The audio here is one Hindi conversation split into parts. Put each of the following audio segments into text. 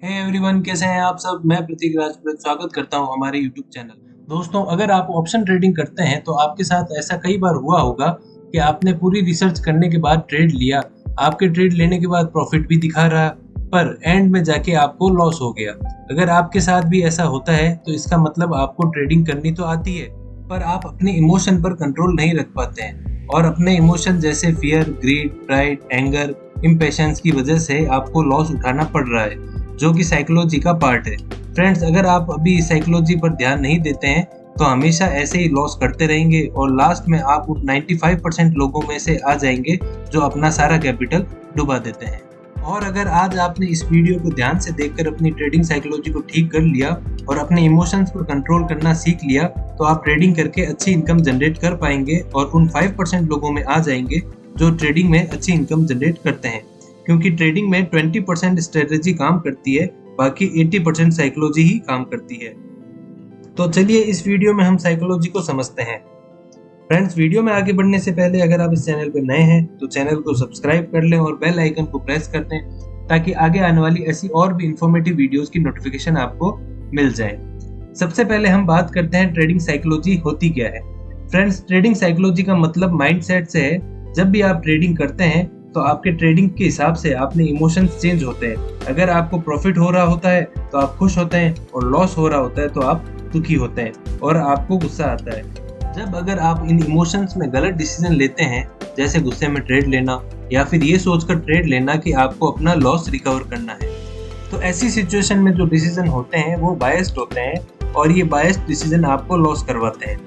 हे एवरीवन, कैसे हैं आप सब। मैं प्रतीक राजपूत स्वागत करता हूं हमारे यूट्यूब चैनल। दोस्तों, अगर आप ऑप्शन ट्रेडिंग करते हैं तो आपके साथ ऐसा कई बार हुआ होगा कि आपने पूरी रिसर्च करने के बाद ट्रेड लिया। आपके ट्रेड लेने के बाद प्रॉफिट भी दिखा रहा, पर एंड में जाके आपको लॉस हो गया। अगर आपके साथ भी ऐसा होता है तो इसका मतलब आपको ट्रेडिंग करनी तो आती है, पर आप अपने इमोशन पर कंट्रोल नहीं रख पाते हैं और अपने इमोशन जैसे fear, greed, pride, anger, impatience की वजह से आपको लॉस उठाना पड़ रहा है, जो कि साइकोलॉजी का पार्ट है। फ्रेंड्स, अगर आप अभी साइकोलॉजी पर ध्यान नहीं देते हैं तो हमेशा ऐसे ही लॉस करते रहेंगे और लास्ट में आप 95% लोगों में से आ जाएंगे जो अपना सारा कैपिटल डुबा देते हैं। और अगर आज आपने इस वीडियो को ध्यान से देखकर अपनी ट्रेडिंग साइकोलॉजी को ठीक कर लिया और अपने इमोशंस पर कंट्रोल करना सीख लिया तो आप ट्रेडिंग करके अच्छी इनकम जनरेट कर पाएंगे और उन 5% लोगों में आ जाएंगे जो ट्रेडिंग में अच्छी इनकम जनरेट करते हैं। क्योंकि ट्रेडिंग में 20% स्ट्रेटेजी काम करती है, बाकी 80% साइकोलॉजी ही काम करती है। तो चलिए इस वीडियो में हम साइकोलॉजी को समझते हैं। फ्रेंड्स, वीडियो में आगे बढ़ने से पहले अगर आप इस चैनल पर नए हैं तो चैनल को सब्सक्राइब कर लें और बेल आइकन को प्रेस कर दें ताकि आगे आने वाली ऐसी और भी इंफॉर्मेटिव वीडियोस की नोटिफिकेशन आपको मिल जाए। सबसे पहले हम बात करते हैं ट्रेडिंग साइकोलॉजी होती क्या है। फ्रेंड्स, ट्रेडिंग साइकोलॉजी का मतलब माइंडसेट से है। जब भी आप ट्रेडिंग करते हैं तो आपके ट्रेडिंग के हिसाब से अपने इमोशंस चेंज होते हैं। अगर आपको प्रॉफिट हो रहा होता है तो आप खुश होते हैं और लॉस हो रहा होता है तो आप दुखी होते हैं और आपको गुस्सा आता है। जब अगर आप इन इमोशंस में गलत डिसीजन लेते हैं, जैसे गुस्से में ट्रेड लेना या फिर ये सोचकर ट्रेड लेना कि आपको अपना लॉस रिकवर करना है, तो ऐसी सिचुएशन में जो डिसीजन होते हैं वो बायस्ड होते हैं और ये बायस्ड डिसीजन आपको लॉस करवाते हैं।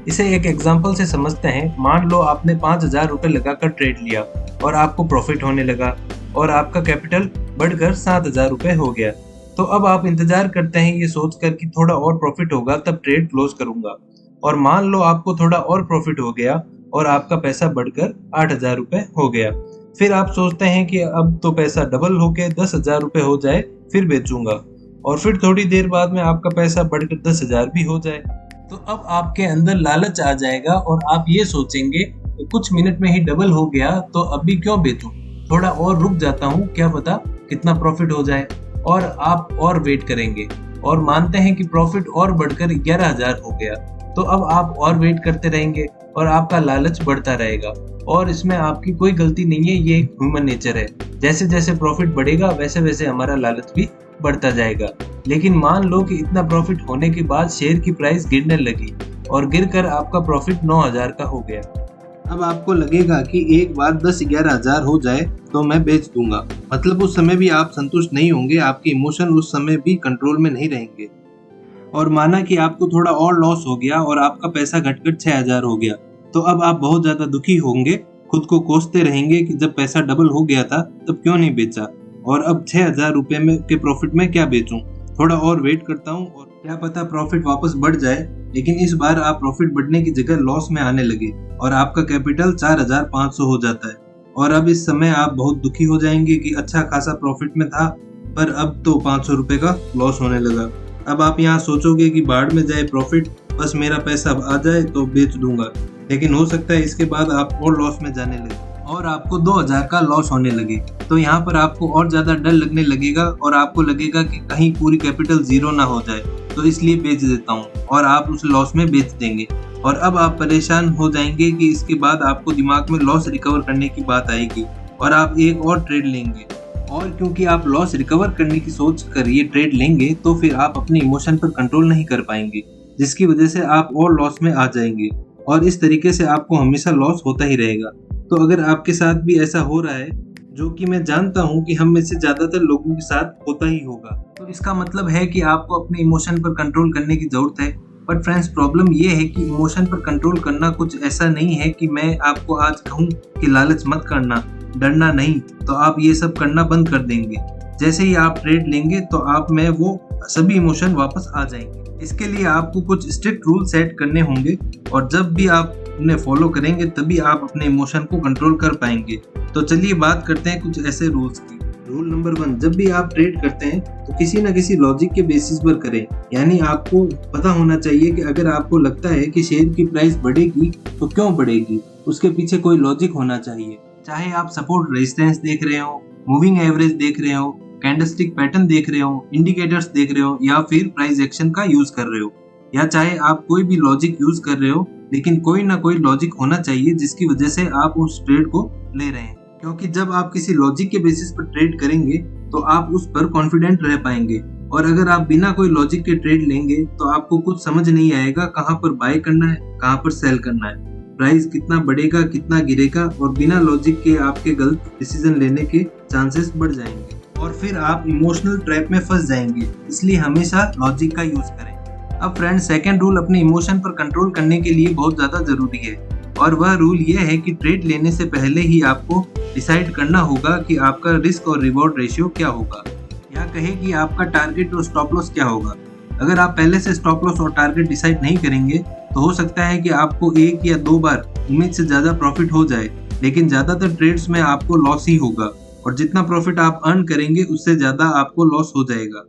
इसे एक एग्जांपल से समझते हैं। मान लो आपने 5,000 रुपये लगाकर ट्रेड लिया और आपको प्रॉफिट होने लगा और आपका कैपिटल बढ़कर 7,000 रुपये हो गया। तो अब आप इंतजार करते हैं ये सोचकर कि थोड़ा और प्रॉफिट होगा तब ट्रेड क्लोज करूंगा, और मान लो आपको थोड़ा और प्रॉफिट हो गया और आपका पैसा बढ़कर 8,000 रुपये हो गया। फिर आप सोचते हैं कि अब तो पैसा डबल होके 10,000 रुपये हो जाए फिर बेचूंगा, और फिर थोड़ी देर बाद में आपका पैसा बढ़कर 10,000 भी हो जाए। तो अब आपके अंदर लालच आ जाएगा और आप ये सोचेंगे कि कुछ मिनट में ही डबल हो गया तो अभी क्यों बेचूं, थोड़ा और रुक जाता हूं, क्या पता कितना प्रॉफिट हो जाए। और आप और वेट करेंगे और मानते हैं कि प्रॉफिट और बढ़कर 11,000 हो गया। तो अब आप और वेट करते रहेंगे और आपका लालच बढ़ता रहेगा और इसमें आपकी कोई गलती नहीं है, ये एक ह्यूमन नेचर है। जैसे जैसे प्रॉफिट बढ़ेगा वैसे वैसे हमारा लालच भी बढ़ता जाएगा। लेकिन मान लो कि इतना प्रॉफिट होने के बाद शेयर की प्राइस गिरने लगी और गिरकर आपका प्रॉफिट 9,000 का हो गया। अब आपको लगेगा कि एक बार 10-11,000 हो जाए तो मैं बेच दूंगा। मतलब उस समय भी आप संतुष्ट नहीं होंगे, आपके इमोशन उस समय भी कंट्रोल में नहीं रहेंगे। और माना कि आपको थोड़ा और लॉस हो गया और आपका पैसा घटकर 6,000 हो गया, तो अब आप बहुत ज्यादा दुखी होंगे, खुद को कोसते रहेंगे कि जब पैसा डबल हो गया था तब क्यों नहीं बेचा, और अब 6,000 रुपये में के प्रॉफिट में क्या बेचूं, थोड़ा और वेट करता हूं और क्या पता प्रॉफिट वापस बढ़ जाए। लेकिन इस बार आप प्रॉफिट बढ़ने की जगह लॉस में आने लगे और आपका कैपिटल 4,500 हो जाता है। और अब इस समय आप बहुत दुखी हो जाएंगे कि अच्छा खासा प्रॉफिट में था पर अब तो 500 रुपये का लॉस होने लगा। अब आप यहाँ सोचोगे कि बाढ़ में जाए प्रॉफिट, बस मेरा पैसा आ जाए तो बेच दूंगा। लेकिन हो सकता है इसके बाद आप और लॉस में जाने लगे और आपको 2,000 का लॉस होने लगे। तो यहाँ पर आपको और ज्यादा डर लगने लगेगा और आपको लगेगा कि कहीं पूरी कैपिटल जीरो ना हो जाए, तो इसलिए बेच देता हूँ, और आप उस लॉस में बेच देंगे। और अब आप परेशान हो जाएंगे कि इसके बाद आपको दिमाग में लॉस रिकवर करने की बात आएगी और आप एक और ट्रेड लेंगे। और क्योंकि आप लॉस रिकवर करने की सोच कर ये ट्रेड लेंगे तो फिर आप अपने इमोशन पर कंट्रोल नहीं कर पाएंगे, जिसकी वजह से आप और लॉस में आ जाएंगे और इस तरीके से आपको हमेशा लॉस होता ही रहेगा। तो अगर आपके साथ भी ऐसा हो रहा है, जो कि मैं जानता हूँ कि हम में से ज्यादातर लोगों के साथ होता ही होगा, तो इसका मतलब है कि आपको अपने इमोशन पर कंट्रोल करने की जरूरत है। बट फ्रेंड्स, प्रॉब्लम ये है कि इमोशन पर कंट्रोल करना कुछ ऐसा नहीं है कि मैं आपको आज कहूँ कि लालच मत करना, डरना नहीं, तो आप ये सब करना बंद कर देंगे। जैसे ही आप ट्रेड लेंगे तो आप में वो सभी इमोशन वापस आ जाएंगे। इसके लिए आपको कुछ स्ट्रिक्ट रूल सेट करने होंगे और जब भी आप उन्हें फॉलो करेंगे तभी आप अपने इमोशन को कंट्रोल कर पाएंगे। तो चलिए बात करते हैं कुछ ऐसे रूल्स की। रूल नंबर 1, जब भी आप ट्रेड करते हैं तो किसी न किसी लॉजिक के बेसिस पर करें। यानी आपको पता होना चाहिए कि अगर आपको लगता है कि शेयर की प्राइस बढ़ेगी तो क्यों बढ़ेगी, उसके पीछे कोई लॉजिक होना चाहिए। चाहे आप सपोर्ट रेजिस्टेंस देख रहे हो, मूविंग एवरेज देख रहे हो कैंडलस्टिक पैटर्न देख रहे हो, इंडिकेटर्स देख रहे हो, या फिर प्राइस एक्शन का यूज कर रहे हो, या चाहे आप कोई भी लॉजिक यूज कर रहे हो, लेकिन कोई ना कोई लॉजिक होना चाहिए जिसकी वजह से आप उस ट्रेड को ले रहे हैं। क्योंकि जब आप किसी लॉजिक के बेसिस पर ट्रेड करेंगे तो आप उस पर कॉन्फिडेंट रह पाएंगे, और अगर आप बिना कोई लॉजिक के ट्रेड लेंगे तो आपको कुछ समझ नहीं आएगा कहाँ पर बाय करना है, कहाँ पर सेल करना है, प्राइस कितना बढ़ेगा, कितना गिरेगा, और बिना लॉजिक के आपके गलत डिसीजन लेने के चांसेस बढ़ जाएंगे और फिर आप इमोशनल ट्रैप में फंस जाएंगे। इसलिए हमेशा लॉजिक का यूज करें। अब फ्रेंड्स, सेकंड रूल अपने इमोशन पर कंट्रोल करने के लिए बहुत ज़्यादा ज़रूरी है, और वह रूल यह है कि ट्रेड लेने से पहले ही आपको डिसाइड करना होगा कि आपका रिस्क और रिवॉर्ड रेशियो क्या होगा, या कहे कि आपका टारगेट और स्टॉप लॉस क्या होगा। अगर आप पहले से स्टॉप लॉस और टारगेट डिसाइड नहीं करेंगे तो हो सकता है कि आपको एक या दो बार उम्मीद से ज़्यादा प्रॉफिट हो जाए, लेकिन ज़्यादातर ट्रेड्स में आपको लॉस ही होगा, और जितना प्रॉफिट आप अर्न करेंगे उससे ज़्यादा आपको लॉस हो जाएगा।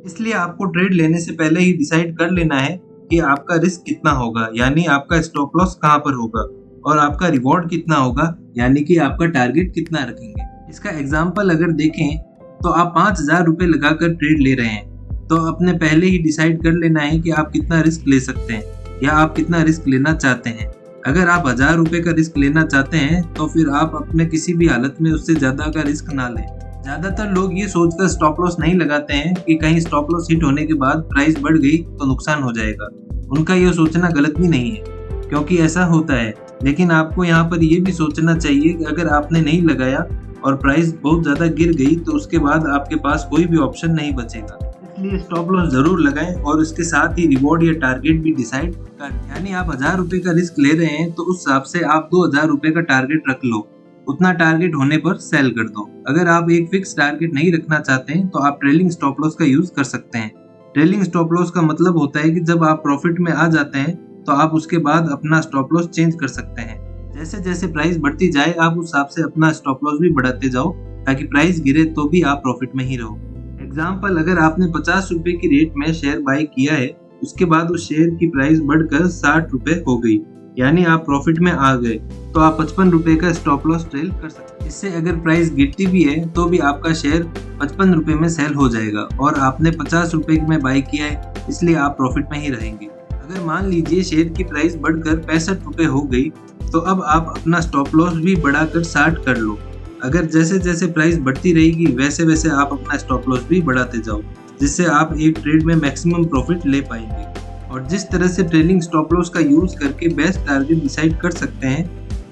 इसलिए आपको ट्रेड लेने से पहले ही डिसाइड कर लेना है कि आपका रिस्क कितना होगा, यानी आपका स्टॉप लॉस कहाँ पर होगा, और आपका रिवॉर्ड कितना होगा, यानी कि आपका टारगेट कितना रखेंगे। इसका एग्जाम्पल अगर देखें तो आप 5,000 रुपये लगाकर ट्रेड ले रहे हैं, तो अपने पहले ही डिसाइड कर लेना है कि आप कितना रिस्क ले सकते हैं या आप कितना रिस्क लेना चाहते हैं। अगर आप 1,000 रुपये का रिस्क लेना चाहते हैं तो फिर आप अपने किसी भी हालत में उससे ज़्यादा का रिस्क ना लें। ज़्यादातर लोग ये सोचकर स्टॉप लॉस नहीं लगाते हैं कि कहीं स्टॉप लॉस हिट होने के बाद प्राइस बढ़ गई तो नुकसान हो जाएगा। उनका ये सोचना गलत भी नहीं है, क्योंकि ऐसा होता है, लेकिन आपको यहाँ पर ये भी सोचना चाहिए कि अगर आपने नहीं लगाया और प्राइस बहुत ज़्यादा गिर गई तो उसके बाद आपके पास कोई भी ऑप्शन नहीं बचेगा। इसलिए स्टॉप लॉस जरूर लगाएं और उसके साथ ही रिवॉर्ड या टारगेट भी डिसाइड कर। यानी आप 1,000 रुपये का रिस्क ले रहे हैं तो उस हिसाब से आप 2,000 रुपये का टारगेट रख लो, उतना टारगेट होने पर सेल कर दो। अगर आप एक फिक्स टारगेट नहीं रखना चाहते हैं तो आप ट्रेलिंग स्टॉप लॉस का यूज कर सकते हैं। ट्रेलिंग स्टॉप लॉस का मतलब होता है कि जब आप प्रॉफिट में आ जाते हैं तो आप उसके बाद अपना स्टॉप लॉस चेंज कर सकते हैं। जैसे जैसे प्राइस बढ़ती जाए आप उस हिसाब से अपना स्टॉप लॉस भी बढ़ाते जाओ, ताकि प्राइस गिरे तो भी आप प्रॉफिट में ही रहो। एग्जाम्पल, अगर आपने 50 रुपए की रेट में शेयर बाय किया है, उसके बाद उस शेयर की प्राइस बढ़कर 60 रुपए हो गई, यानी आप प्रॉफिट में आ गए, तो आप 55 रुपए का स्टॉप लॉस ट्रेल कर सकते हैं। इससे अगर प्राइस गिरती भी है तो भी आपका शेयर 55 रुपए में सेल हो जाएगा और आपने 50 रुपए में बाय किया है, इसलिए आप प्रॉफिट में ही रहेंगे। अगर मान लीजिए शेयर की प्राइस बढ़कर 65 रुपए हो गई, तो अब आप अपना स्टॉप लॉस भी बढ़ाकर 60 कर लो। अगर जैसे जैसे प्राइस बढ़ती रहेगी वैसे वैसे आप अपना स्टॉप लॉस भी बढ़ाते जाओ, जिससे आप एक ट्रेड में मैक्सिमम प्रॉफिट ले पाएंगे। और जिस तरह से ट्रेलिंग स्टॉप लॉस का यूज करके बेस्ट टारगेट डिसाइड कर सकते हैं।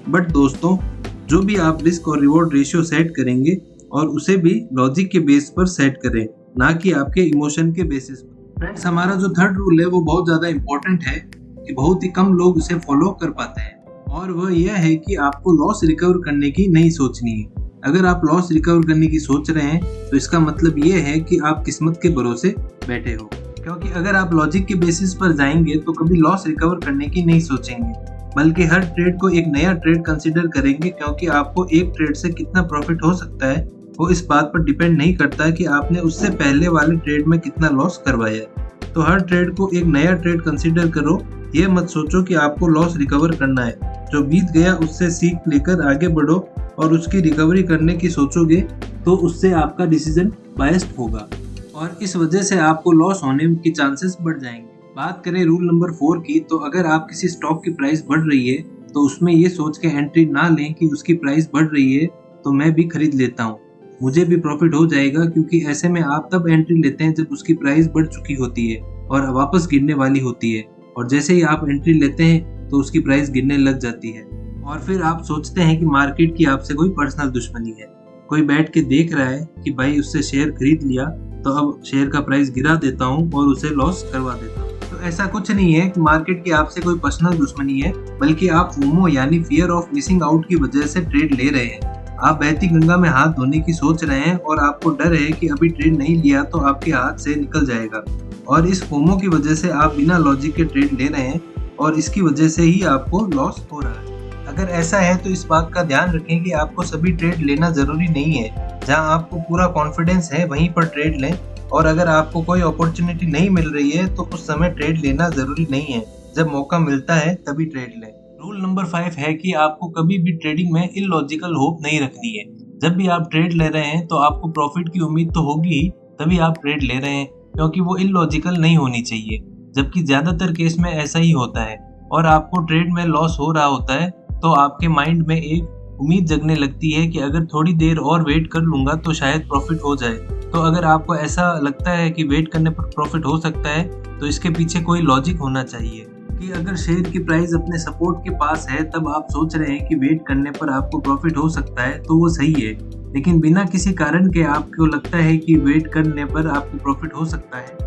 बट दोस्तों, जो भी आप रिस्क और रिवॉर्ड रेशियो सेट करेंगे और उसे भी लॉजिक के बेस पर सेट करें, ना कि आपके इमोशन के बेसिस पर। फ्रेंड्स, हमारा जो थर्ड रूल है वो बहुत ज़्यादा इम्पोर्टेंट है कि बहुत ही कम लोग उसे फॉलो कर पाते हैं, और वह यह है कि आपको लॉस रिकवर करने की नहीं सोचनी है। अगर आप लॉस रिकवर करने की सोच रहे हैं तो इसका मतलब ये है कि आप किस्मत के भरोसे बैठे हो, क्योंकि अगर आप लॉजिक के बेसिस पर जाएंगे तो कभी लॉस रिकवर करने की नहीं सोचेंगे, बल्कि हर ट्रेड को एक नया ट्रेड कंसीडर करेंगे, क्योंकि आपको एक ट्रेड से कितना प्रॉफिट हो सकता है वो इस बात पर डिपेंड नहीं करता कि आपने उससे पहले वाले ट्रेड में कितना लॉस करवाया है। तो हर ट्रेड को एक नया ट्रेड कंसीडर करो, ये मत सोचो कि आपको लॉस रिकवर करना है। जो बीत गया उससे सीख लेकर आगे बढ़ो, और उसकी रिकवरी करने की सोचोगे तो उससे आपका डिसीजन बायस्ड होगा, और इस वजह से आपको लॉस होने की चांसेस बढ़ जाएंगे। बात करें रूल नंबर 4 की, तो अगर आप किसी स्टॉक की प्राइस बढ़ रही है तो उसमें ये सोच के एंट्री ना लें कि उसकी प्राइस बढ़ रही है तो मैं भी खरीद लेता हूँ, मुझे भी प्रॉफिट हो जाएगा, क्योंकि ऐसे में आप तब एंट्री लेते हैं जब उसकी प्राइस बढ़ चुकी होती है और वापस गिरने वाली होती है, और जैसे ही आप एंट्री लेते हैं तो उसकी प्राइस गिरने लग जाती है, और फिर आप सोचते हैं कि मार्केट की आपसे कोई पर्सनल दुश्मनी है। कोई बैठ के देख रहा है कि भाई उससे शेयर खरीद लिया तो अब शेयर का प्राइस गिरा देता हूँ और उसे लॉस करवा देता हूँ। तो ऐसा कुछ नहीं है कि मार्केट की आपसे कोई पर्सनल दुश्मनी है, बल्कि आप फोमो यानी फियर ऑफ मिसिंग आउट की वजह से ट्रेड ले रहे हैं। आप बहती गंगा में हाथ धोने की सोच रहे हैं और आपको डर है कि अभी ट्रेड नहीं लिया तो आपके हाथ से निकल जाएगा, और इस फोमो की वजह से आप बिना लॉजिक के ट्रेड ले रहे हैं और इसकी वजह से ही आपको लॉस हो रहा है। अगर ऐसा है तो इस बात का ध्यान रखें कि आपको सभी ट्रेड लेना जरूरी नहीं है। जहां आपको पूरा कॉन्फिडेंस है वहीं पर ट्रेड लें, और अगर आपको कोई अपॉर्चुनिटी नहीं मिल रही है तो उस समय ट्रेड लेना जरूरी नहीं है। जब मौका मिलता है तभी ट्रेड लें। रूल नंबर 5 है कि आपको कभी भी ट्रेडिंग में इलॉजिकल होप नहीं रखनी है। जब भी आप ट्रेड ले रहे हैं तो आपको प्रॉफिट की उम्मीद तो होगी ही, तभी आप ट्रेड ले रहे हैं, क्योंकि वो इलॉजिकल नहीं होनी चाहिए। जबकि ज़्यादातर केस में ऐसा ही होता है और आपको ट्रेड में लॉस हो रहा होता है तो आपके माइंड में एक उम्मीद जगने लगती है कि अगर थोड़ी देर और वेट कर लूँगा तो शायद प्रॉफिट हो जाए। तो अगर आपको ऐसा लगता है कि वेट करने पर प्रॉफिट हो सकता है तो इसके पीछे कोई लॉजिक होना चाहिए कि अगर शेयर की प्राइस अपने सपोर्ट के पास है तब आप सोच रहे हैं कि वेट करने पर आपको प्रॉफिट हो सकता है, तो वो सही है। लेकिन बिना किसी कारण के आपको लगता है कि वेट करने पर आपको प्रॉफिट हो सकता है,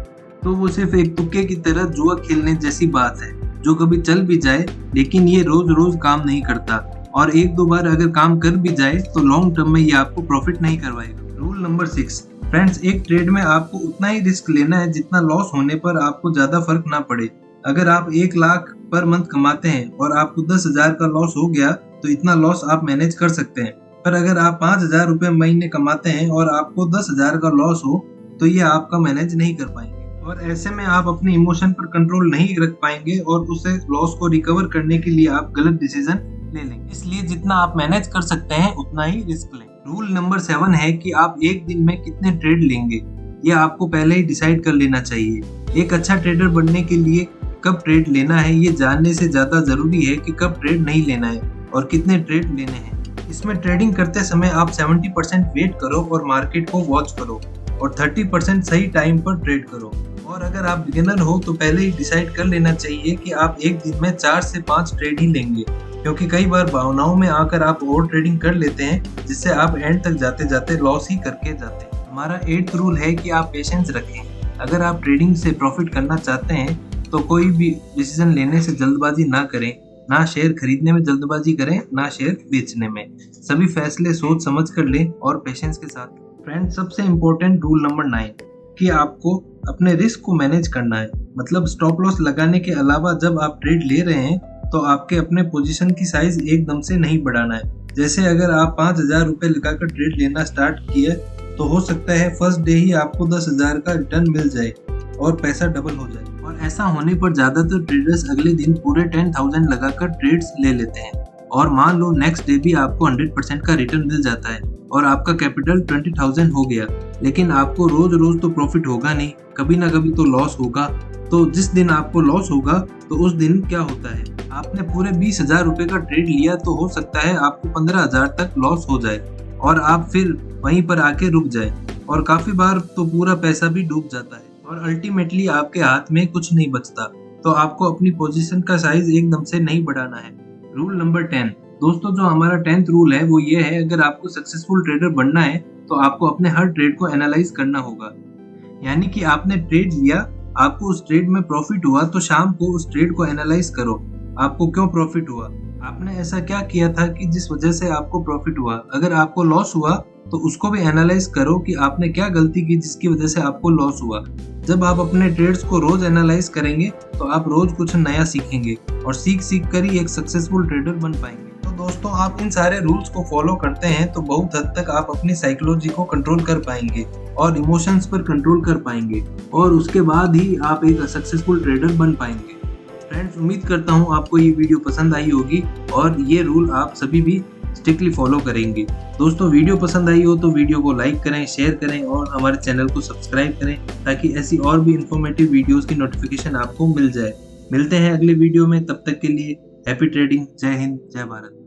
तो वो सिर्फ एक तुक्के की तरह जुआ खेलने जैसी बात है जो कभी चल भी जाए, लेकिन ये रोज रोज काम नहीं करता और एक दो बार अगर काम कर भी जाए तो लॉन्ग टर्म में ये आपको प्रॉफिट नहीं करवाएगा। रूल नंबर 6, फ्रेंड्स, एक ट्रेड में आपको उतना ही रिस्क लेना है जितना लॉस होने पर आपको ज्यादा फर्क ना पड़े। अगर आप 1 लाख पर मंथ कमाते हैं और आपको 10,000 का लॉस हो गया तो इतना लॉस आप मैनेज कर सकते हैं। पर अगर आप 5,000 रुपए महीने कमाते हैं और आपको 10,000 का लॉस हो तो ये आपका मैनेज नहीं कर पाएंगे और ऐसे में आप अपने इमोशन पर कंट्रोल नहीं रख पाएंगे और उसे लॉस को रिकवर करने के लिए आप गलत डिसीजन ले लेंगे। इसलिए जितना आप मैनेज कर सकते हैं उतना ही रिस्क लें। रूल नंबर 7 है कि आप एक दिन में कितने ट्रेड लेंगे, ये आपको पहले ही डिसाइड कर लेना चाहिए। एक अच्छा ट्रेडर बनने के लिए कब ट्रेड लेना है ये जानने से ज्यादा जरूरी है कि कब ट्रेड नहीं लेना है और कितने ट्रेड लेने हैं। इसमें ट्रेडिंग करते समय आप 70% वेट करो और मार्केट को वॉच करो और 30% सही टाइम पर ट्रेड करो। और अगर आप बिगिनर हो तो पहले ही डिसाइड कर लेना चाहिए कि आप एक दिन में 4 से 5 ट्रेड ही लेंगे, क्योंकि कई बार भावनाओं में आकर आप ओवर ट्रेडिंग कर लेते हैं जिससे आप एंड तक जाते जाते लॉस ही करके जाते हैं। हमारा 8th रूल है कि आप पेशेंस रखें। अगर आप ट्रेडिंग से प्रॉफिट करना चाहते हैं तो कोई भी डिसीजन लेने से जल्दबाजी ना करें, ना शेयर खरीदने में जल्दबाजी करें, ना शेयर बेचने में। सभी फैसले सोच समझ कर लें और पेशेंस के साथ। फ्रेंड्स, सबसे इम्पोर्टेंट रूल नंबर 9 कि आपको अपने रिस्क को मैनेज करना है। मतलब स्टॉप लॉस लगाने के अलावा जब आप ट्रेड ले रहे हैं तो आपके अपने पोजीशन की साइज एकदम से नहीं बढ़ाना है। जैसे अगर आप 5,000 रुपए लगाकर ट्रेड लेना स्टार्ट किए तो हो सकता है फर्स्ट डे ही आपको 10,000 का रिटर्न मिल जाए और पैसा डबल हो जाए। और ऐसा होने पर ज्यादातर ट्रेडर्स अगले दिन पूरे 10,000 लगाकर ट्रेड्स ले लेते हैं और मान लो नेक्स्ट डे भी आपको 100% का रिटर्न मिल जाता है और आपका कैपिटल 20,000 हो गया। लेकिन आपको रोज रोज तो प्रॉफिट होगा नहीं, कभी ना कभी तो लॉस होगा। तो जिस दिन आपको लॉस होगा तो उस दिन क्या होता है, आपने पूरे 20,000 रुपए का ट्रेड लिया तो हो सकता है आपको 15,000 तक लॉस हो जाए और आप फिर वहीं पर आके रुक जाए और काफी बार तो पूरा पैसा भी डूब जाता है और अल्टीमेटली आपके हाथ में कुछ नहीं बचता। तो आपको अपनी पोजीशन का साइज एकदम से नहीं बढ़ाना है। रूल नंबर 10, दोस्तों, जो हमारा 10th रूल है वो ये है, अगर आपको सक्सेसफुल ट्रेडर बनना है तो आपको अपने हर ट्रेड को एनालाइज करना होगा। यानी कि आपने ट्रेड लिया, आपको उस ट्रेड में प्रॉफिट हुआ तो शाम को उस ट्रेड को एनालाइज करो, आपको क्यों प्रॉफिट हुआ, आपने ऐसा क्या किया था कि जिस वजह से आपको प्रॉफिट हुआ। अगर आपको लॉस हुआ तो उसको भी एनालाइज करो कि आपने क्या गलती की जिसकी वजह से आपको लॉस हुआ। जब आप अपने ट्रेड्स को रोज एनालाइज करेंगे तो आप रोज कुछ नया सीखेंगे और सीख कर ही एक सक्सेसफुल ट्रेडर बन पाएंगे। तो दोस्तों, आप इन सारे रूल्स को फॉलो करते हैं तो बहुत हद तक आप अपनी साइकोलॉजी को कंट्रोल कर पाएंगे और इमोशंस पर कंट्रोल कर पाएंगे और उसके बाद ही आप एक सक्सेसफुल ट्रेडर बन पाएंगे। फ्रेंड्स, उम्मीद करता हूँ आपको ये वीडियो पसंद आई होगी और ये रूल आप सभी भी स्ट्रिक्टली फॉलो करेंगे। दोस्तों, वीडियो पसंद आई हो तो वीडियो को लाइक करें, शेयर करें और हमारे चैनल को सब्सक्राइब करें ताकि ऐसी और भी इंफॉर्मेटिव वीडियोस की नोटिफिकेशन आपको मिल जाए। मिलते हैं अगले वीडियो में, तब तक के लिए हैप्पी ट्रेडिंग। जय हिंद, जय भारत।